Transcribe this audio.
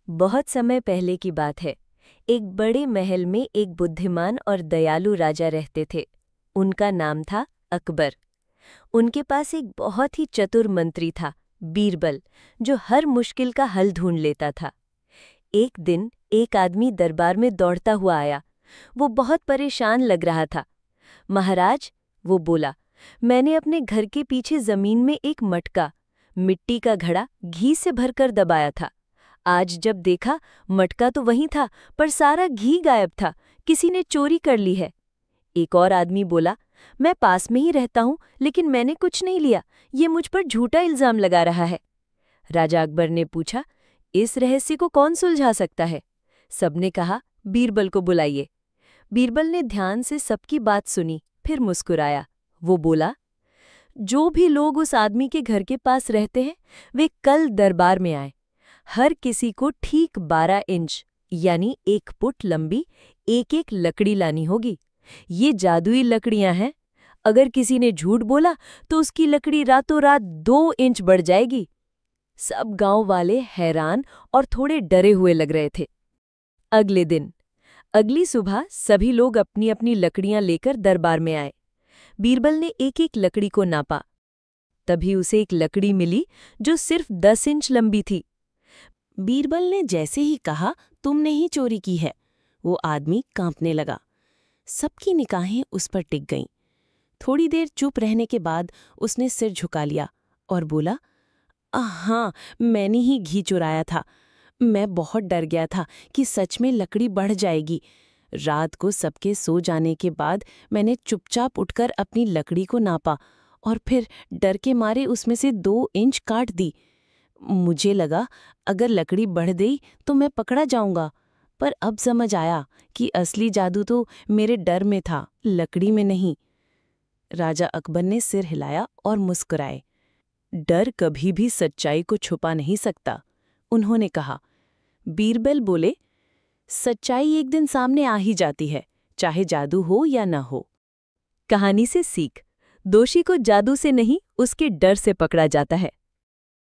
बहुत समय पहले की बात है। एक बड़े महल में एक बुद्धिमान और दयालु राजा रहते थे। उनका नाम था अकबर। उनके पास एक बहुत ही चतुर मंत्री था, बीरबल, जो हर मुश्किल का हल ढूंढ लेता था। एक दिन एक आदमी दरबार में दौड़ता हुआ आया। वो बहुत परेशान लग रहा था। महाराज, वो बोला, मैंने अपने घर के पीछे जमीन में एक मटका, मिट्टी का घड़ा घी से भरकर दबाया था। आज जब देखा, मटका तो वहीं था, पर सारा घी गायब था। किसी ने चोरी कर ली है। एक और आदमी बोला, मैं पास में ही रहता हूं, लेकिन मैंने कुछ नहीं लिया। ये मुझ पर झूठा इल्जाम लगा रहा है। राजा अकबर ने पूछा, इस रहस्य को कौन सुलझा सकता है? सबने कहा, बीरबल को बुलाइए। बीरबल ने ध्यान से सबकी बात सुनी, फिर मुस्कुराया। वो बोला, जो भी लोग उस आदमी के घर के पास रहते हैं, वे कल दरबार में आए। हर किसी को ठीक 12 इंच यानी 1 फुट लंबी एक लकड़ी लानी होगी। ये जादुई लकड़ियां हैं। अगर किसी ने झूठ बोला तो उसकी लकड़ी रातों रात 2 इंच बढ़ जाएगी। सब गांव वाले हैरान और थोड़े डरे हुए लग रहे थे। अगले दिन, अगली सुबह सभी लोग अपनी अपनी लकड़ियां लेकर दरबार में आए। बीरबल ने एक लकड़ी को नापा। तभी उसे एक लकड़ी मिली जो सिर्फ 10 इंच लंबी थी। बीरबल ने जैसे ही कहा, तुमने ही चोरी की है, वो आदमी कांपने लगा। सबकी निगाहें उस पर टिक गईं। थोड़ी देर चुप रहने के बाद उसने सिर झुका लिया और बोला, हाँ, मैंने ही घी चुराया था। मैं बहुत डर गया था कि सच में लकड़ी बढ़ जाएगी। रात को सबके सो जाने के बाद मैंने चुपचाप उठकर अपनी लकड़ी को नापा और फिर डर के मारे उसमें से 2 इंच काट दी। मुझे लगा अगर लकड़ी बढ़ गई तो मैं पकड़ा जाऊंगा, पर अब समझ आया कि असली जादू तो मेरे डर में था, लकड़ी में नहीं। राजा अकबर ने सिर हिलाया और मुस्कुराए। डर कभी भी सच्चाई को छुपा नहीं सकता, उन्होंने कहा। बीरबल बोले, सच्चाई एक दिन सामने आ ही जाती है, चाहे जादू हो या न हो। कहानी से सीख, दोषी को जादू से नहीं, उसके डर से पकड़ा जाता है।